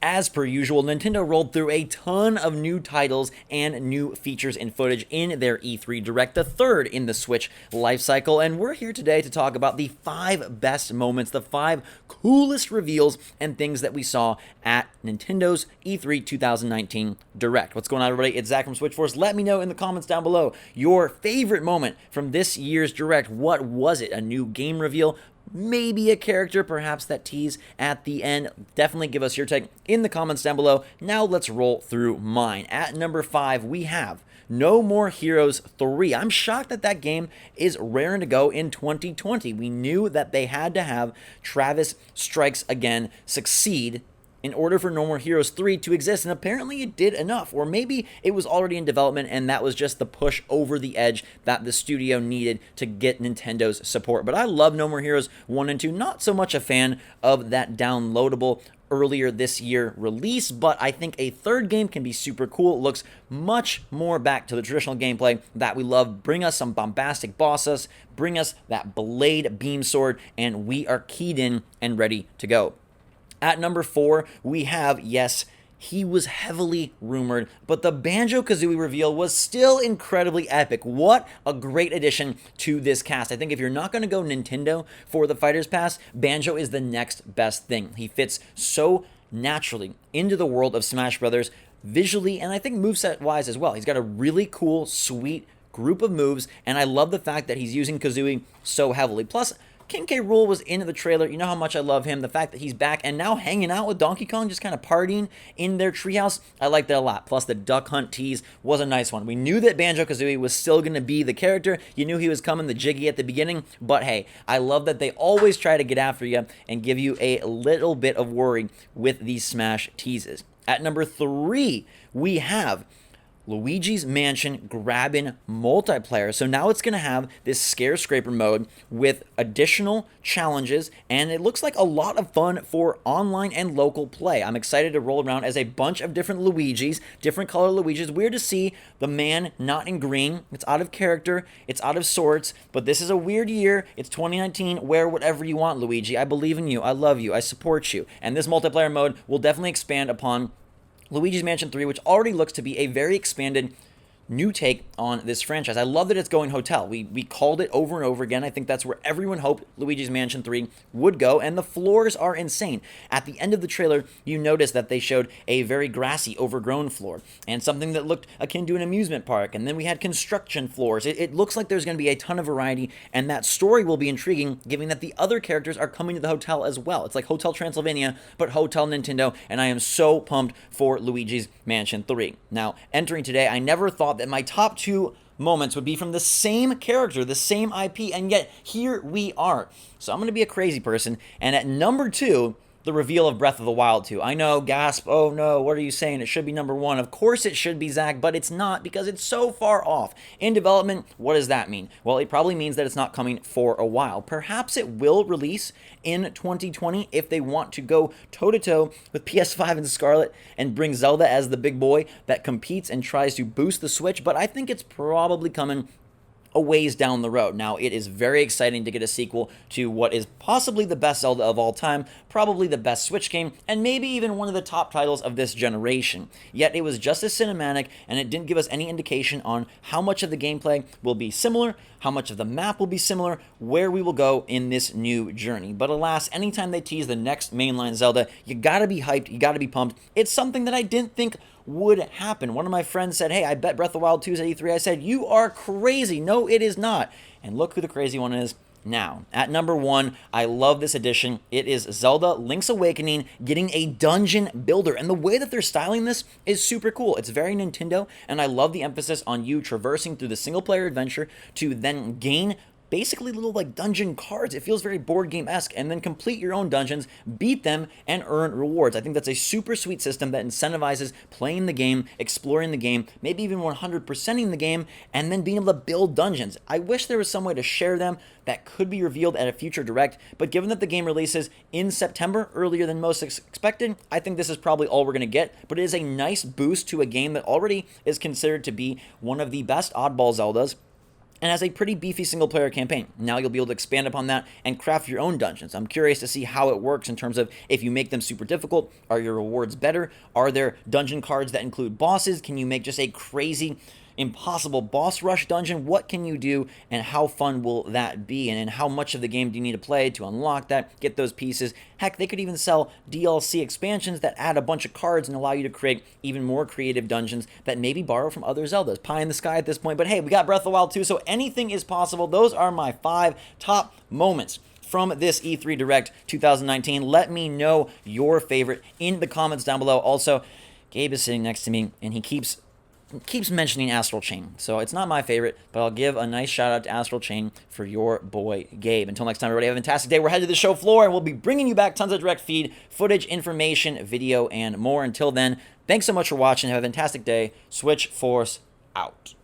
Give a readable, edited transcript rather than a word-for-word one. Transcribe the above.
As per usual, Nintendo rolled through a ton of new titles and new features and footage in their E3 Direct, the third in the Switch lifecycle, and we're here today to talk about the 5 best moments, the 5 coolest reveals and things that we saw at Nintendo's E3 2019 Direct. What's going on, everybody? It's Zach from Switch Force. Let me know in the comments down below your favorite moment from this year's Direct. What was it? A new game reveal? Maybe a character, perhaps that tease at the end. Definitely give us your take in the comments down below. Now let's roll through mine. At number 5, we have No More Heroes 3. I'm shocked that that game is raring to go in 2020. We knew that they had to have Travis Strikes Again succeed in order for No More Heroes 3 to exist, and apparently it did enough. Or maybe it was already in development and that was just the push over the edge that the studio needed to get Nintendo's support. But I love No More Heroes 1 and 2. Not so much a fan of that downloadable earlier this year release, but I think a third game can be super cool. It looks much more back to the traditional gameplay that we love. Bring us some bombastic bosses, bring us that blade beam sword, and we are keyed in and ready to go. At number 4, we have, yes, he was heavily rumored, but the BanjoKazooie reveal was still incredibly epic. What a great addition to this cast. I think if you're not going to go Nintendo for the Fighter's Pass, Banjo is the next best thing. He fits so naturally into the world of Smash Brothers, visually, and I think moveset-wise as well. He's got a really cool, sweet group of moves, and I love the fact that he's using Kazooie so heavily. Plus, King K. Rool was in the trailer. You know how much I love him. The fact that he's back and now hanging out with Donkey Kong, just kind of partying in their treehouse, I like that a lot. Plus, the Duck Hunt tease was a nice one. We knew that BanjoKazooie was still going to be the character. You knew he was coming, the Jiggy at the beginning. But hey, I love that they always try to get after you and give you a little bit of worry with these Smash teases. At number 3, we have Luigis Mansion grabbing multiplayer. So now it's going to have this scare scraper mode with additional challenges, and it looks like a lot of fun for online and local play. I'm excited to roll around as a bunch of different Luigis, different color Luigis. Weird to see the man not in green. It's out of character. It's out of sorts, but this is a weird year. It's 2019. Wear whatever you want, Luigi. I believe in you. I love you. I support you. And this multiplayer mode will definitely expand upon Luigi's Mansion 3, which already looks to be a very expanded new take on this franchise. I love that it's going hotel. We called it over and over again. I think that's where everyone hoped Luigi's Mansion 3 would go, and the floors are insane. At the end of the trailer, you notice that they showed a very grassy, overgrown floor, and something that looked akin to an amusement park, and then we had construction floors. It looks like there's going to be a ton of variety, and that story will be intriguing, given that the other characters are coming to the hotel as well. It's like Hotel Transylvania, but Hotel Nintendo, and I am so pumped for Luigi's Mansion 3. Now, entering today, I never thought that my top 2 moments would be from the same character, the same IP, and yet here we are. So I'm going to be a crazy person, and at number 2, the reveal of Breath of the Wild 2. I know, gasp, oh no, what are you saying? It should be number 1. Of course it should be, Zach, but it's not because it's so far off. In development, what does that mean? Well, it probably means that it's not coming for a while. Perhaps it will release in 2020 if they want to go toe-to-toe with PS5 and Scarlet and bring Zelda as the big boy that competes and tries to boost the Switch, but I think it's probably coming a ways down the road. Now, it is very exciting to get a sequel to what is possibly the best Zelda of all time, probably the best Switch game, and maybe even one of the top titles of this generation. Yet it was just as cinematic, and it didn't give us any indication on how much of the gameplay will be similar, how much of the map will be similar, where we will go in this new journey. But alas, anytime they tease the next mainline Zelda, you gotta be hyped, you gotta be pumped. It's something that I didn't think would happen. One of my friends said, hey, I bet Breath of the Wild 2 is at E3. I said, you are crazy. No, it is not. And look who the crazy one is now. At number 1, I love this edition. It is Zelda Link's Awakening getting a dungeon builder. And the way that they're styling this is super cool. It's very Nintendo, and I love the emphasis on you traversing through the single-player adventure to then gain basically little like dungeon cards. It feels very board game-esque, and then complete your own dungeons, beat them, and earn rewards. I think that's a super sweet system that incentivizes playing the game, exploring the game, maybe even 100%ing the game, and then being able to build dungeons. I wish there was some way to share them that could be revealed at a future Direct, but given that the game releases in September, earlier than most expected, I think this is probably all we're going to get, but it is a nice boost to a game that already is considered to be one of the best oddball Zeldas. and has a pretty beefy single-player campaign. Now you'll be able to expand upon that and craft your own dungeons. I'm curious to see how it works in terms of if you make them super difficult, are your rewards better? Are there dungeon cards that include bosses? Can you make just a crazy, impossible boss rush dungeon? What can you do, and how fun will that be? And how much of the game do you need to play to unlock that, get those pieces? Heck, they could even sell DLC expansions that add a bunch of cards and allow you to create even more creative dungeons that maybe borrow from other Zeldas. Pie in the sky at this point, but hey, we got Breath of the Wild 2, so anything is possible. Those are my 5 top moments from this E3 Direct 2019. Let me know your favorite in the comments down below. Also, Gabe is sitting next to me, and he keeps mentioning Astral Chain. So it's not my favorite, but I'll give a nice shout out to Astral Chain for your boy Gabe. Until next time, everybody, have a fantastic day. We're headed to the show floor, and we'll be bringing you back tons of direct feed, footage, information, video, and more. Until then, thanks so much for watching. Have a fantastic day. Switch Force out.